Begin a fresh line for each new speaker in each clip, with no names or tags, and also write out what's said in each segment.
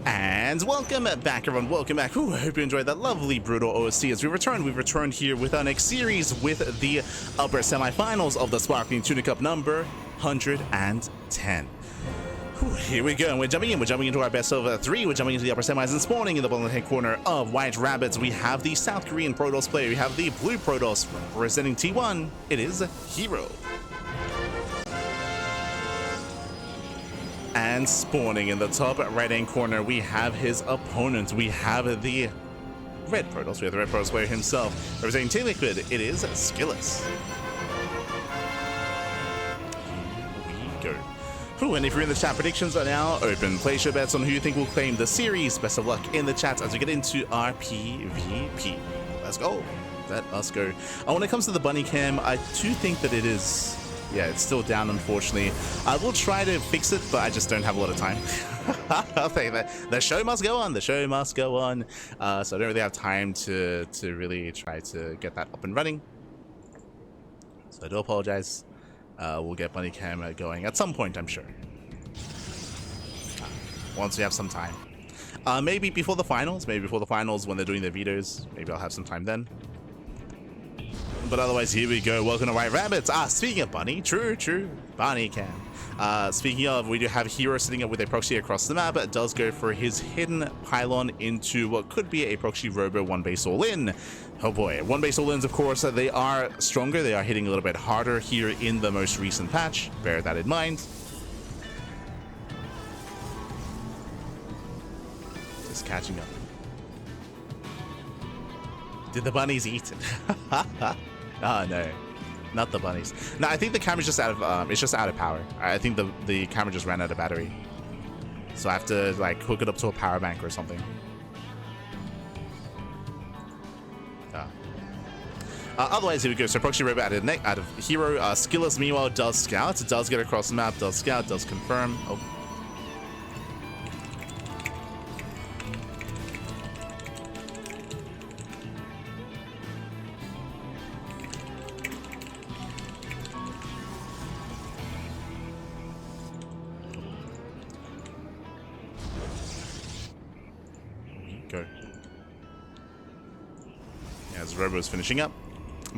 And welcome back, everyone. Welcome back. Ooh, I hope you enjoyed that lovely brutal OSC as we returned. We've returned here with our next series with the upper semifinals of the Sparkling Tuna Cup number 110. Here we go, and we're jumping into our best of three. We're jumping into the upper semis and spawning in the bottom left-hand corner of White Rabbits. We have the South Korean Protoss player. We have the Blue Protoss representing T1. It is herO. And spawning in the top right-hand corner, we have his opponent. We have the Red Protoss. We have the Red Protoss player himself. Representing Team Liquid, it is SKillous. Here we go. And if you're in the chat, predictions are now open. Place your bets on who you think will claim the series. Best of luck in the chat as we get into our PvP. Let's go. Let us go. When it comes to the bunny cam, I do think that it is... yeah, it's still down, unfortunately. I will try to fix it, but I just don't have a lot of time. I'll think that the show must go on. The show must go on. So I don't really have time to really try to get that up and running. So I do apologize. We'll get bunny cam going at some point, I'm sure. Once we have some time. Maybe before the finals. Maybe before the finals when they're doing their videos. Maybe I'll have some time then. But otherwise, here we go. Welcome to White Rabbits. Speaking of bunny, true, bunny cam. Speaking of, we do have herO sitting up with a proxy across the map. It does go for his hidden pylon into what could be a proxy robo one base all in. Oh boy, one base all ins, of course, they are stronger. They are hitting a little bit harder here in the most recent patch. Bear that in mind. Just catching up. Did the bunnies eat it? Oh no, not the bunnies. No, I think the camera's just out of it's just out of power. I think the camera just ran out of battery, so I have to like hook it up to a power bank or something. Otherwise, here we go. So proxy robo out of herO. SKillous meanwhile does scout. It does get across the map. Does scout. Does confirm. Oh. Go. As robo is finishing up.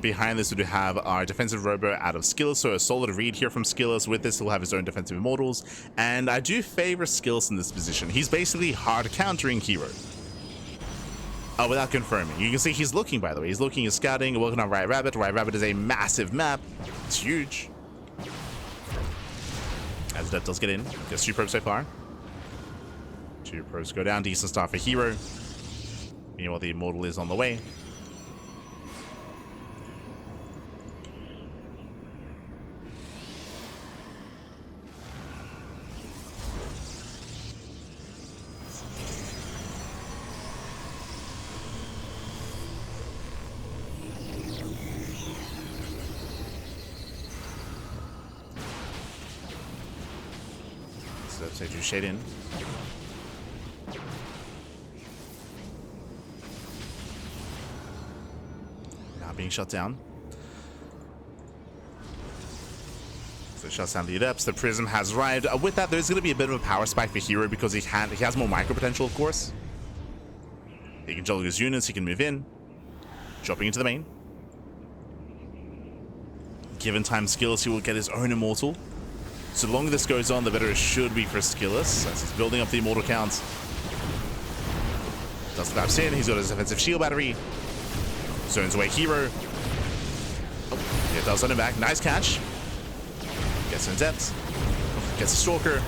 Behind this, we do have our defensive robo out of SKillous, so a solid read here from SKillous. With this, he'll have his own defensive immortals, and I do favor SKillous in this position. He's basically hard countering herO. Without confirming. You can see he's looking, by the way. He's looking, he's scouting, working on White Rabbit. White Rabbit is a massive map. It's huge. As that does get in. Gets 2 probes so far. 2 probes go down. Decent start for herO. Meanwhile, the immortal is on the way. So do shade in. Now being shut down. So it shuts down the adepts. The prism has arrived. With that, there's going to be a bit of a power spike for herO because he has more micro potential, of course. He can juggle his units. He can move in, dropping into the main. Given time skills, he will get his own immortal. So the longer this goes on, the better it should be for SKillous, as he's building up the immortal count. Does the maps in, he's got his defensive shield battery. Zones away herO. Oh, yeah, does send him back. Nice catch. Gets in depth. Gets a stalker.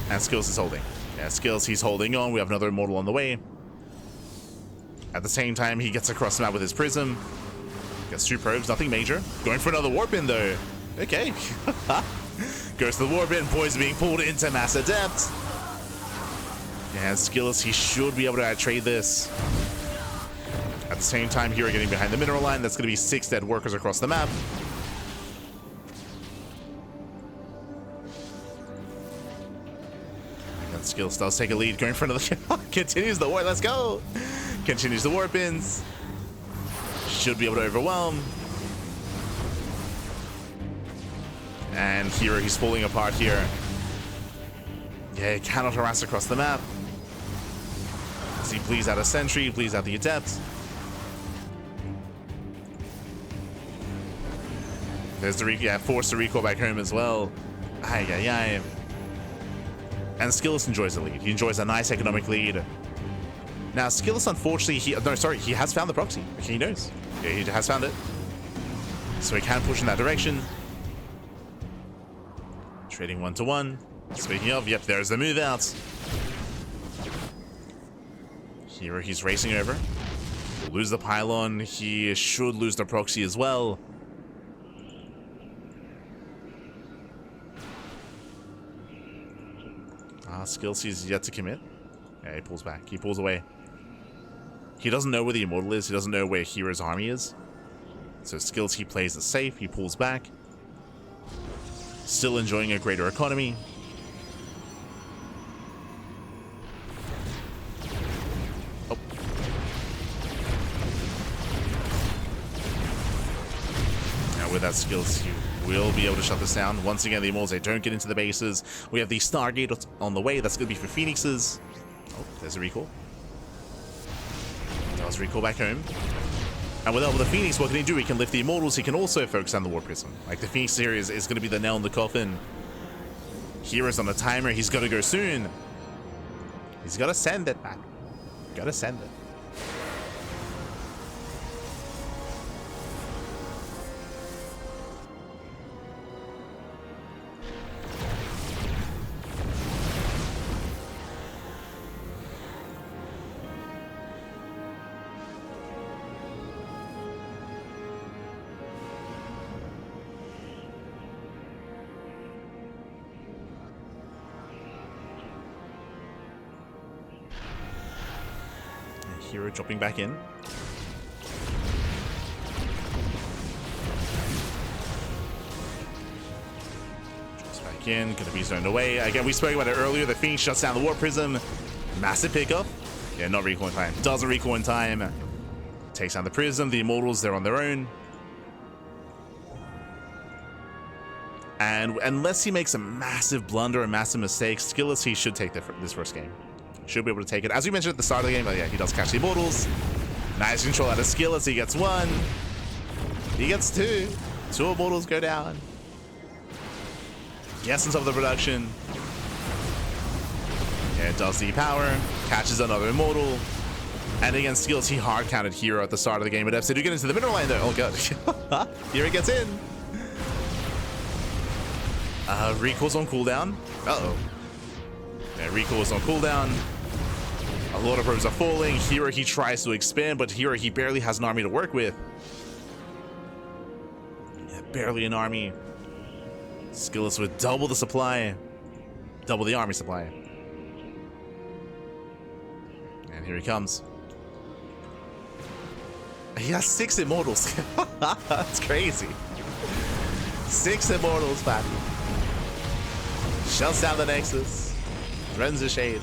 And SKillous is holding. Yeah, SKillous, he's holding on. We have another immortal on the way. At the same time, he gets across the map with his prism. Gets 2 probes, nothing major. Going for another warp in though. Okay. Goes to the warp in. Boys being pulled into mass adept. Yeah, SKillous, he should be able to trade this. At the same time, herO getting behind the mineral line. That's going to be 6 dead workers across the map. And SKillous does take a lead, going for another. Continues the warp. Let's go. Continues the warp ins. Should be able to overwhelm. And herO, he's falling apart here. Yeah, he cannot harass across the map. As he bleeds out a sentry, bleeds out the adept. There's the forced to recall back home as well. Ay, ay, ay. And SKillous enjoys the lead. He enjoys a nice economic lead. Now, SKillous, unfortunately, he has found the proxy. Okay, he knows. Yeah, he has found it. So he can push in that direction. Trading 1-to-1. Speaking of, yep, there's the move out. Here he's racing over. He'll lose the pylon. He should lose the proxy as well. SKillous is yet to commit. Yeah, he pulls back. He pulls away. He doesn't know where the Immortal is. He doesn't know where hero's army is. So SKillous, he plays it safe. He pulls back. Still enjoying a greater economy. Oh. Now with that SKillous, you will be able to shut this down. Once again, the Immortals, they don't get into the bases. We have the Stargate on the way. That's going to be for Phoenixes. Oh, there's a recall. Does recall back home. And with the Phoenix, what can he do? He can lift the Immortals. He can also focus on the War Prism. Like, the Phoenix here is going to be the nail in the coffin. Hero's on the timer. He's got to go soon. He's got to send it back. Got to send it. herO dropping back in. Drops back in, gonna be zoned away. Again, we spoke about it earlier. The Phoenix shuts down the War Prism. Massive pickup. Yeah, not recall in time. Doesn't recall in time. Takes down the Prism. The Immortals, they're on their own. And unless he makes a massive blunder, a massive mistake, SKillous, he should take this first game. Should be able to take it. As we mentioned at the start of the game, but yeah, he does catch the Immortals. Nice control out of SKillous. He gets one. He gets two. Two Immortals go down. Gets on top of the production. Yeah, it does depower. Catches another Immortal. And against SKillous, he hard counted herO at the start of the game. But FC do get into the middle lane though. Oh god. herO gets in. Recall's on cooldown. Uh-oh. Yeah, recall is on cooldown. A lot of probes are falling. herO, he tries to expand, but herO, he barely has an army to work with. Yeah, barely an army. SKillous with double the supply. Double the army supply. And here he comes. He has 6 Immortals. That's crazy. 6 Immortals, man. Shuts down the Nexus. Threatens the Shade.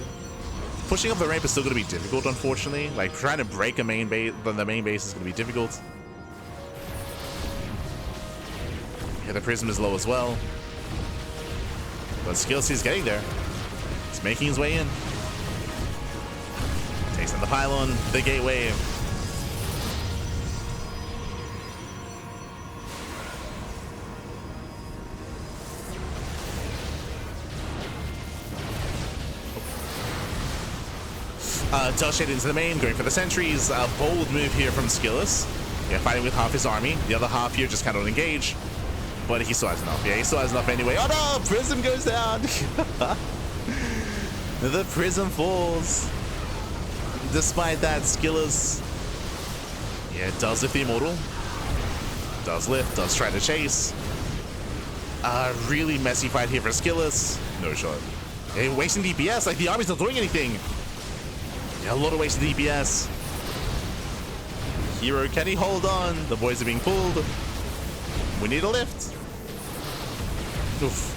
Pushing up the ramp is still going to be difficult, unfortunately. Like, trying to break a main base, the main base is going to be difficult. Yeah, the Prism is low as well. But SKillous is getting there. He's making his way in. Takes on the pylon, the gateway. Does shade into the main, going for the sentries. A bold move here from SKillous. Yeah, fighting with half his army. The other half here just cannot engage. But he still has enough. Yeah, he still has enough anyway. Oh no! Prism goes down! The Prism falls. Despite that, SKillous, yeah, does lift the Immortal. Does lift, does try to chase. Really messy fight here for SKillous. No shot. Hey, wasting DPS, like the army's not doing anything. Yeah, a lot of wasted DPS. herO, can he hold on? The boys are being pulled. We need a lift. Oof.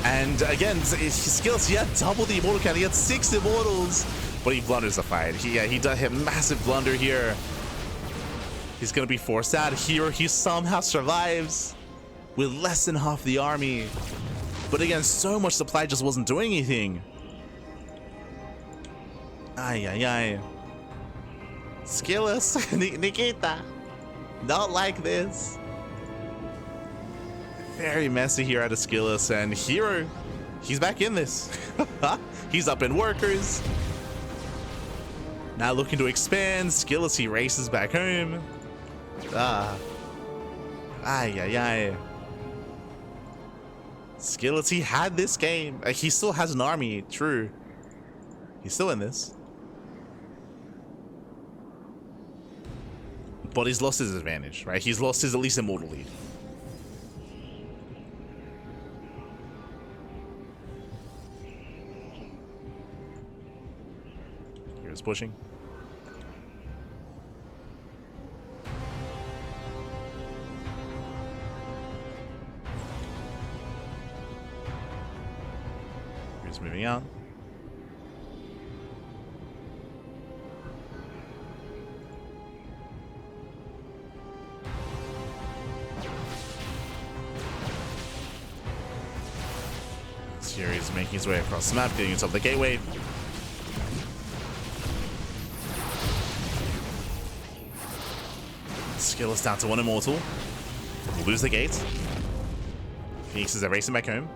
And again, SKillous, he had double the Immortal count. He had 6 Immortals, but he blunders the fight. He does a massive blunder here. He's gonna be forced out. herO, he somehow survives with less than half the army. But again, so much supply just wasn't doing anything. Ay, ay, ay. SKillous, Nikita. Not like this. Very messy here out of SKillous, and herO, he's back in this. He's up in workers. Now looking to expand. SKillous, he races back home. Ay, ay, ay. SKillous, he had this game. He still has an army, true. He's still in this. But he's lost his advantage, right? He's lost his at least immortal lead. Here's pushing. Here's moving out. Here he's making his way across the map, getting himself the gateway. SKillous down to 1 immortal. We'll lose the gate. Phoenixes are racing back home.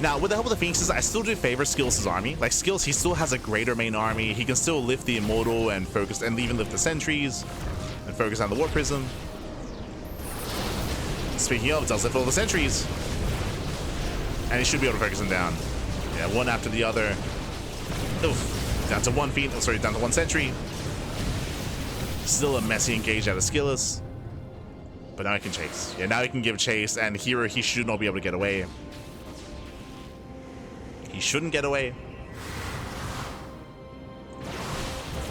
Now, with the help of the Phoenixes, I still do favor SKillous' army. Like, SKillous, he still has a greater main army. He can still lift the immortal and focus, and even lift the sentries, and focus on the warp prism. Speaking of, it does lift all the sentries. And he should be able to focus them down. Yeah, one after the other. Oof. Down to 1 feet. Oh, sorry, down to 1 sentry. Still a messy engage out of SKillous. But now he can chase. Yeah, now he can give chase, and herO, he should not be able to get away. He shouldn't get away.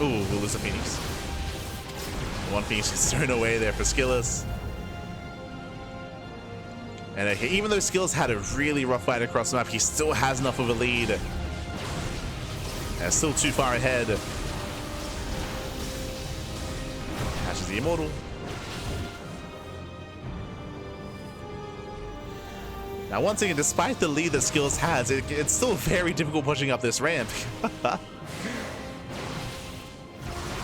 Ooh, we'll lose the Phoenix. 1 Phoenix is thrown away there for SKillous. And okay, even though SKillous had a really rough fight across the map, he still has enough of a lead. Still too far ahead. Catches the immortal. Now, once again, despite the lead that SKillous has, it's still very difficult pushing up this ramp. I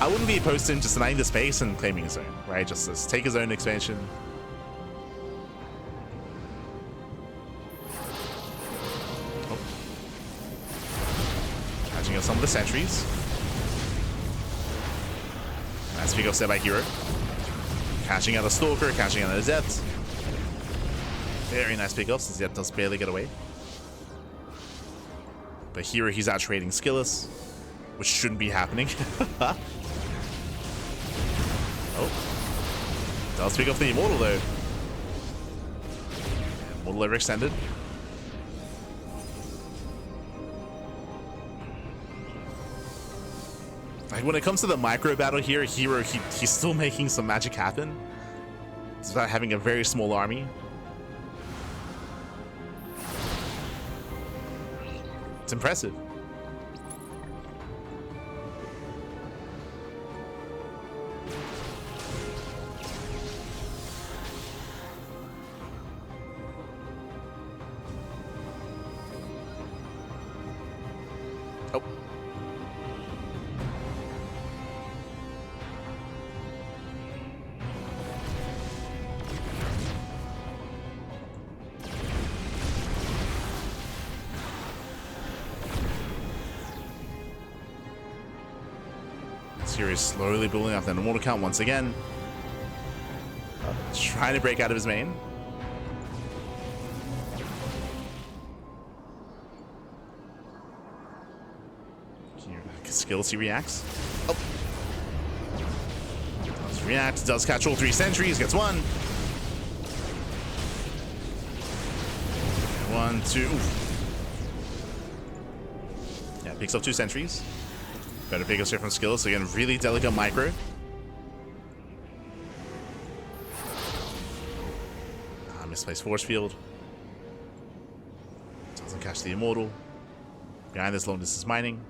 wouldn't be opposed to him just denying the space and claiming his own, right? Just take his own expansion. Catching up some of the sentries. Nice pick up set by herO. Catching out a Stalker, catching out a Zet. Very nice pickup since Zet does barely get away. But herO, he's out trading SKillous, which shouldn't be happening. Oh. Does pick up the immortal though. Immortal overextended. Like, when it comes to the micro battle here, herO, he's still making some magic happen. Despite having a very small army. It's impressive. Oh. Here is slowly building up that immortal count once again. Trying to break out of his main. SKillous, he reacts. Oh. Does react, does catch all 3 sentries, gets 1. 1, 2. Yeah, picks up 2 sentries. Better pick up here from SKillous. Again, really delicate micro. Misplaced force field. Doesn't catch the immortal. Behind this long distance mining.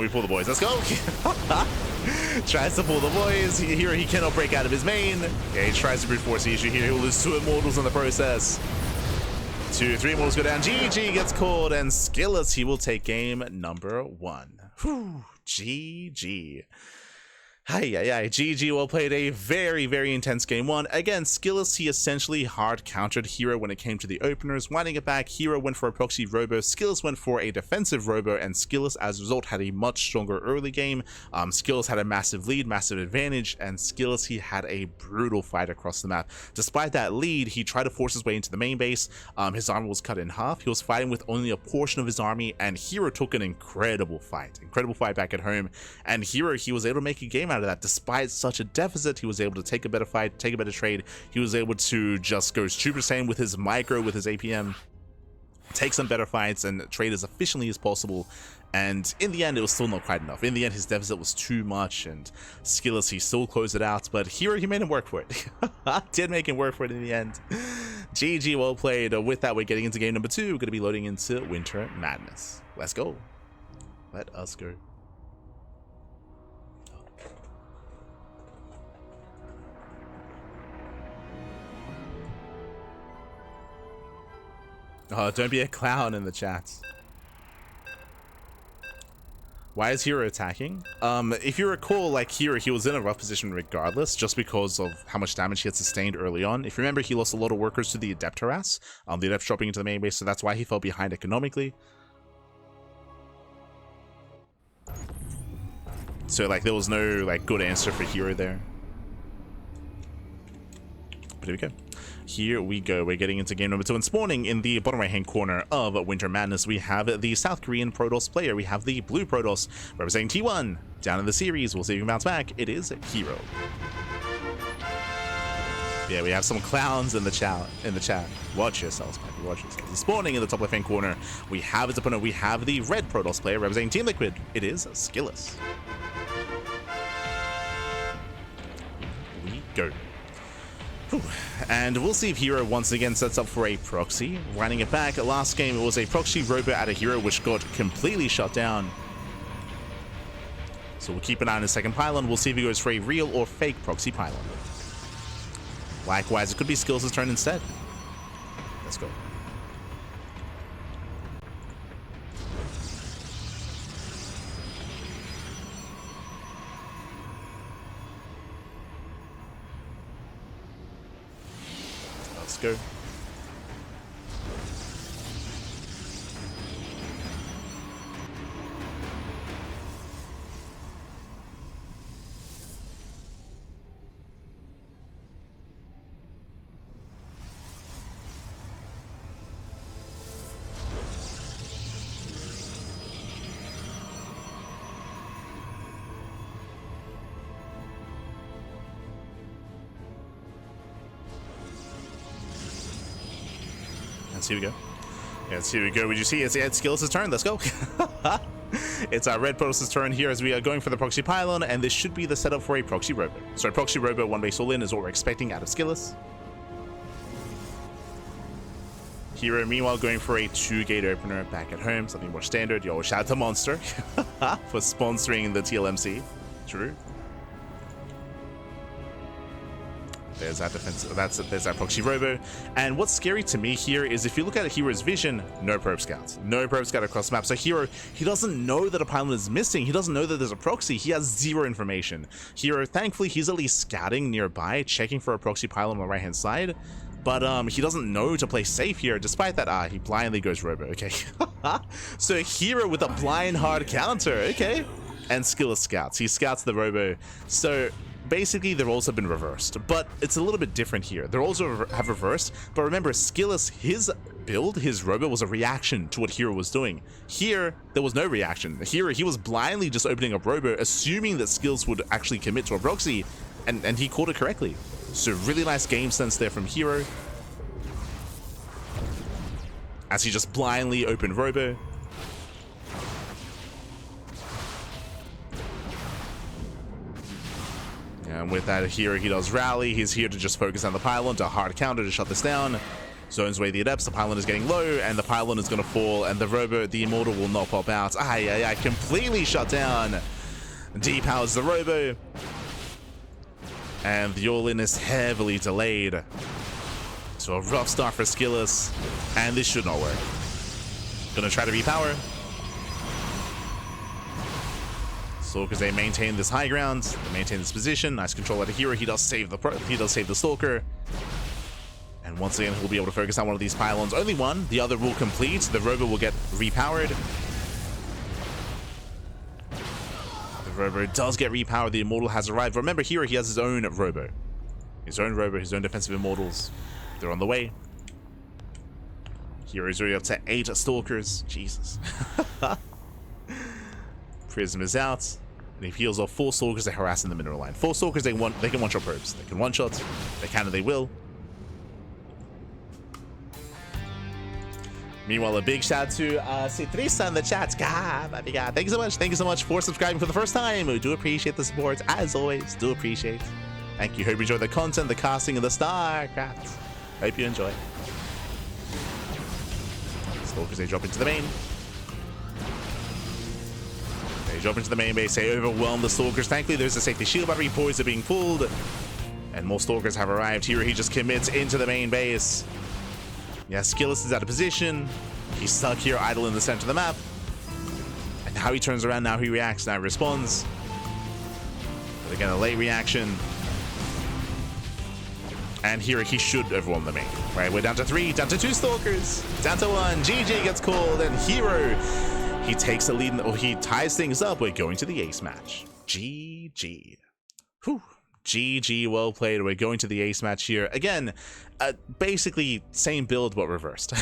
We pull the boys. Let's go. Tries to pull the boys. Here he cannot break out of his main. Yeah, he tries to brute force the issue here. He'll lose 2 immortals in the process. 2, 3 immortals go down. GG gets called, and SKillous, he will take game number 1. Whew, GG. Hi, GG well played. A very, very intense game 1. Again, SKillous, he essentially hard countered herO when it came to the openers. Winding it back, herO went for a proxy robo, SKillous went for a defensive robo, and SKillous, as a result, had a much stronger early game. SKillous had a massive lead, massive advantage, and SKillous, he had a brutal fight across the map. Despite that lead, he tried to force his way into the main base. His armor was cut in half. He was fighting with only a portion of his army, and herO took an incredible fight back at home. And herO, he was able to make a game out of that. Despite such a deficit, he was able to take a better fight, take a better trade. He was able to just go super saiyan with his micro, with his APM, take some better fights, and trade as efficiently as possible. And in the end, it was still not quite enough. In the end, his deficit was too much, and SKillous, he still closed it out. But herO, he made him work for it. Did make him work for it in the end. GG, well played. With that, we're getting into game number 2. We're going to be loading into Winter Madness. Let's go. Let us go. Oh, don't be a clown in the chat. Why is herO attacking? If you recall, like herO, he was in a rough position regardless, just because of how much damage he had sustained early on. If you remember, he lost a lot of workers to the Adept harass. The Adept dropping into the main base, so that's why he fell behind economically. So like there was no like good answer for herO there. But here we go. Here we go. We're getting into game number 2, and spawning in the bottom right hand corner of Winter Madness, we have the South Korean Protoss player. We have the blue Protoss representing T1. Down in the series, we'll see if we can bounce back. It is herO. Yeah, we have some clowns in the chat. Watch yourselves, Mikey. Watch yourselves. And spawning in the top left hand corner, we have his opponent. We have the red Protoss player representing Team Liquid. It is SKillous. We go. And we'll see if herO once again sets up for a proxy. Running it back, last game it was a proxy robo at a herO which got completely shut down. So we'll keep an eye on his second pylon. We'll see if he goes for a real or fake proxy pylon. Likewise, it could be SKillous' turn instead. Let's go. Let's go. Here we go. Yes, here we go. Would you see it's SKillous' turn? Let's go. It's our red Protoss' turn here as we are going for the proxy pylon, and this should be the setup for a proxy robo. So a proxy robo, 1 base all in is what we're expecting out of SKillous. herO, meanwhile, going for a 2-gate opener back at home, something more standard. Yo, shout out to Monster for sponsoring the TLMC. True. There's that defense. There's that proxy robo. And what's scary to me here is if you look at herO's vision, no probe scouts. No probe scout across the map. So herO, he doesn't know that a pylon is missing. He doesn't know that there's a proxy. He has zero information. herO, thankfully, he's at least scouting nearby, checking for a proxy pylon on the right-hand side. But he doesn't know to play safe here. Despite that, he blindly goes robo. Okay. So herO with a blind hard counter. Okay. And SKillous scouts. He scouts the robo. So basically, the roles have been reversed, but it's a little bit different here. The roles have reversed, but remember, SKillous, his build, his robo was a reaction to what herO was doing. Here, there was no reaction. Here, he was blindly just opening up robo, assuming that SKillous would actually commit to a proxy, and he called it correctly. So really nice game sense there from herO, as he just blindly opened robo. And with that herO, he does rally. He's here to just focus on the pylon, to hard counter to shut this down. Zones away the adepts, the pylon is getting low, and the pylon is going to fall, and the robo, the immortal, will not pop out. Completely shut down. Depowers the Robo. And the all-in is heavily delayed. So a rough start for SKillous. And this should not work. Gonna try to repower. Stalkers, they maintain this high ground. They maintain this position. Nice control out of herO. He does save the Stalker. And once again, he'll be able to focus on one of these pylons. Only one. The other will complete. The Robo will get repowered. The Robo does get repowered. The Immortal has arrived. Remember, herO, he has his own Robo. His own Robo, his own defensive Immortals. They're on the way. herO's already up to 8 Stalkers. Jesus. Prism is out. And he heals off 4 Stalkers. They harass in the mineral line. 4 Stalkers, they can one-shot probes. They can one-shot. They can and they will. Meanwhile, a big shout to Citrisa in the chat. God, my God. Thank you so much. Thank you so much for subscribing for the first time. We do appreciate the support, as always. Do appreciate. Thank you. Hope you enjoy the content, the casting, and the StarCraft. Hope you enjoy. Stalkers, they drop into the main. They drop into the main base. They overwhelm the Stalkers. Thankfully, there's a safety shield battery. Boys are being pulled. And more Stalkers have arrived. herO, he just commits into the main base. Yeah, SKillous is out of position. He's stuck here, idle in the center of the map. And now he turns around, now he reacts, now he responds. But again, a late reaction. And here he should overwhelm the main. Right, we're down to 3, down to 2 Stalkers, down to 1. GG gets called, and herO, he takes the lead, or he ties things up. We're going to the ace match. GG. Whew. GG, well played. We're going to the ace match here. Again, basically same build but reversed.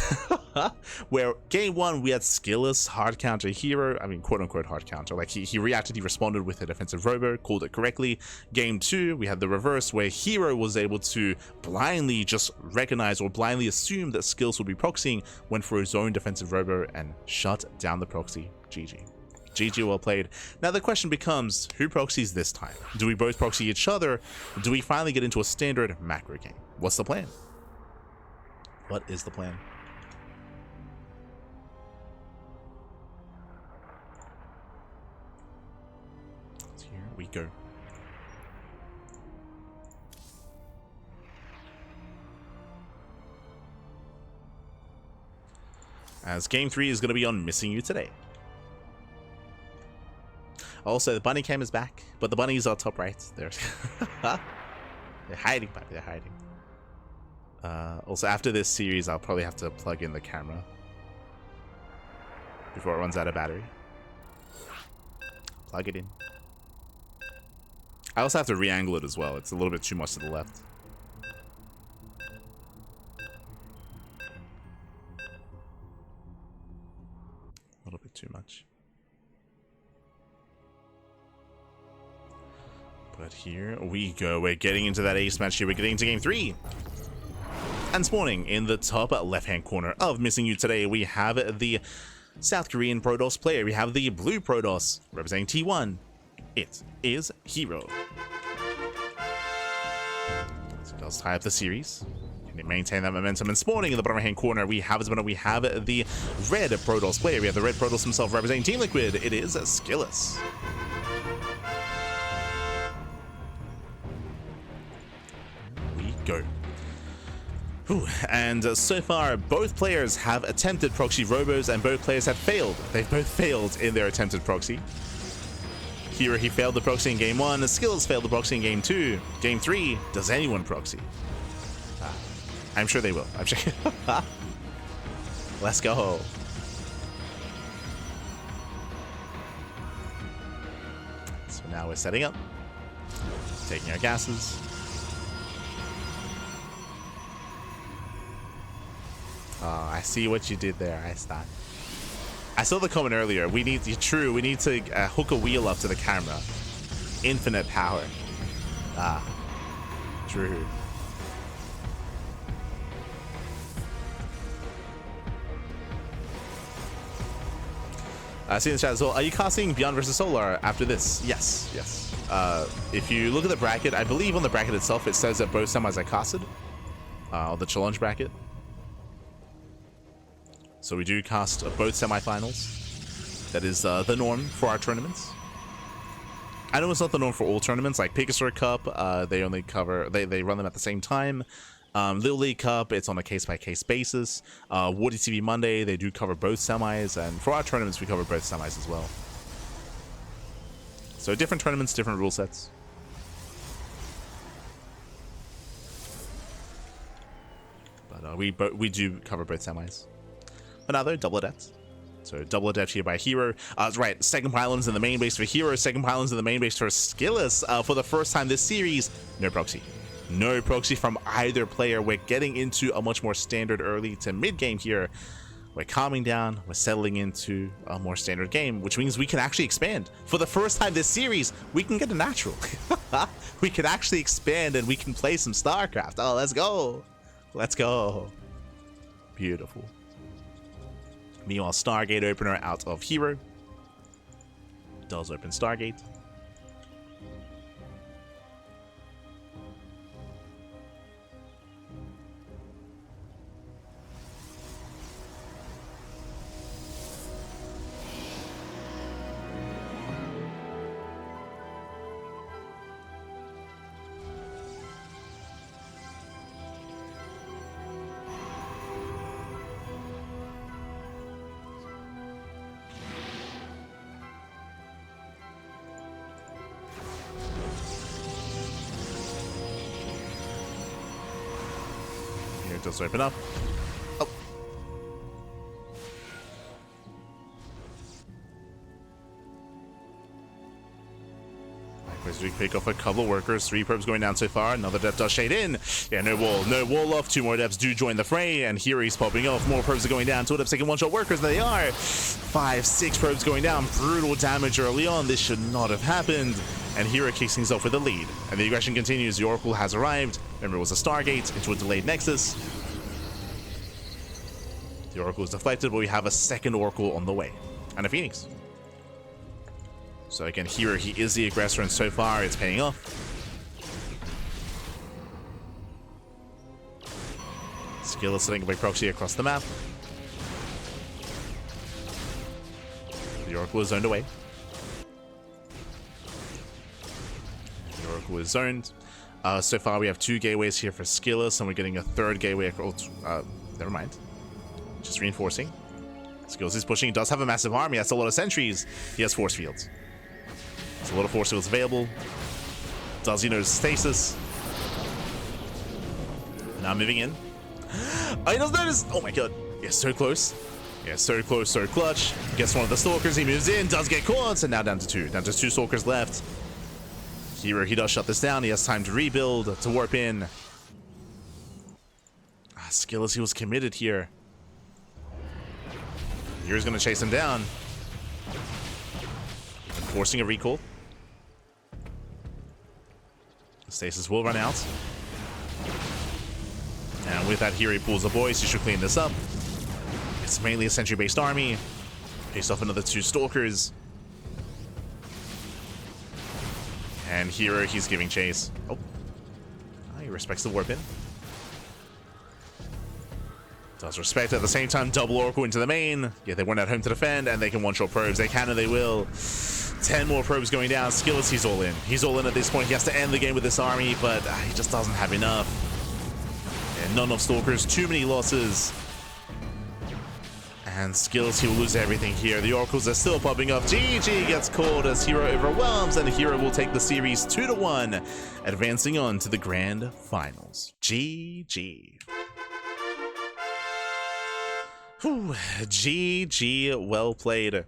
Where game 1 we had SKillous hard counter herO. I mean, quote unquote hard counter. Like he reacted, he responded with a defensive Robo, called it correctly. Game 2 we had the reverse where herO was able to blindly just recognize or blindly assume that SKillous would be proxying, went for his own defensive Robo and shut down the proxy. GG. GG, well played. Now the question becomes, who proxies this time? Do we both proxy each other? Do we finally get into a standard macro game? What's the plan? What is the plan? Here we go. As game 3 is going to be on Missing You Today. Also, the bunny cam is back, but the bunnies are top right. They're hiding, buddy. They're hiding. Also, after this series, I'll probably have to plug in the camera before it runs out of battery. Plug it in. I also have to re-angle it as well. It's a little bit too much to the left. A little bit too much. But here we go. We're getting into that ace match here. We're getting into game 3. And spawning in the top left-hand corner of Missing You Today, we have the South Korean Protoss player. We have the blue Protoss representing T1. It is herO. So it does tie up the series. Can it maintain that momentum? And spawning in the bottom right-hand corner, we have the red Protoss player. We have the red Protoss himself representing Team Liquid. It is SKillous. Go. Whew. And so far, both players have attempted proxy robos, and both players have failed. They've both failed in their attempted proxy. herO, he failed the proxy in game 1. SKillous failed the proxy in game 2. Game 3, does anyone proxy? I'm sure they will. I'm sure. Let's go. So now we're setting up, taking our gases. Oh, I see what you did there. I saw the comment earlier. We need to hook a wheel up to the camera. Infinite power. Ah, true. I see in the chat as well. Are you casting Beyond vs Solar after this? Yes, yes. If you look at the bracket, I believe on the bracket itself it says that both semis are casted. The challenge bracket. So we do cast both semifinals. That is the norm for our tournaments. I know it's not the norm for all tournaments, like Pegasus Cup, they only cover, they run them at the same time. Little League Cup, it's on a case-by-case basis. Woody TV Monday, they do cover both semis, and for our tournaments, we cover both semis as well. So different tournaments, different rule sets. But we do cover both semis. But now they're double adepts. So double adept here by herO. That's right, second pylons in the main base for herO, second pylons in the main base for SKillous. For the first time this series, no proxy. No proxy from either player. We're getting into a much more standard early to mid game here. We're calming down, we're settling into a more standard game, which means we can actually expand. For the first time this series, we can get a natural. We can actually expand and we can play some StarCraft. Oh, let's go. Let's go. Beautiful. Meanwhile, Stargate opener out of herO. Does open Stargate. It does open up. Oh. Likewise, we pick off a couple of workers. 3 probes going down so far. Another depth does shade in. Yeah, no wall. No wall off. 2 more depths do join the fray. And here he's popping off. More probes are going down. 2 depths taking one-shot workers. There they are. 5, 6 probes going down. Brutal damage early on. This should not have happened. And herO kicks things off with a lead. And the aggression continues. The Oracle has arrived. Remember, it was a Stargate into a delayed Nexus. The Oracle is deflected, but we have a second Oracle on the way. And a Phoenix. So again, herO, he is the aggressor, and so far it's paying off. SKillous setting up a proxy across the map. The Oracle is zoned away. The Oracle is zoned. So far we have 2 gateways here for SKillous, and we're getting a 3rd gateway across. Never mind. Just reinforcing. SKillous is pushing. He does have a massive army. That's a lot of sentries. He has force fields. There's a lot of force fields available. Does he know stasis? Now moving in. Oh, he doesn't notice. Oh my god. Yeah, so close. Yeah, so close, so clutch. Gets one of the stalkers. He moves in. Does get caught. And now down to 2. Down to 2 stalkers left. herO, he does shut this down. He has time to rebuild, to warp in. SKillous, he was committed here. hero's going to chase him down. And forcing a recall. Stasis will run out. And with that, herO pulls the boys. He should clean this up. It's mainly a sentry-based army. Pays off another 2 stalkers. And herO, he's giving chase. Oh. He respects the warp in. Does respect at the same time. Double Oracle into the main. Yeah, they weren't at home to defend, and they can one-shot probes. They can and they will. 10 more probes going down. SKillous, he's all in. He's all in at this point. He has to end the game with this army, but he just doesn't have enough. And not enough stalkers. Too many losses. And SKillous, he will lose everything here. The Oracles are still popping up. GG gets called as herO overwhelms, and herO will take the series 2-1, advancing on to the grand finals. GG. Whew. GG, well played.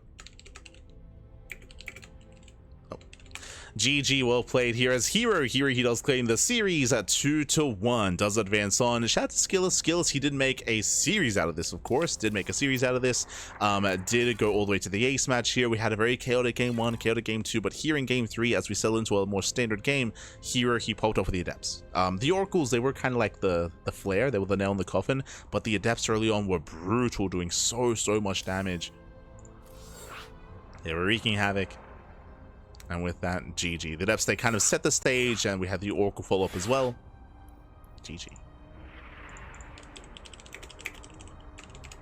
GG, well played here as herO. Here he does claim the series at 2-1. Does advance on. Shout out to SKillous. SKillous, he did make a series out of this, of course. Did make a series out of this. Did go all the way to the ace match here. We had a very chaotic game 1, chaotic game 2, but here in game 3, as we settle into a more standard game, herO, he popped off with the Adepts. The Oracles, they were kind of like the flare. They were the nail in the coffin, but the Adepts early on were brutal, doing so much damage. They were wreaking havoc. And with that, GG. The Adepts, they kind of set the stage, and we had the Oracle follow-up as well. GG.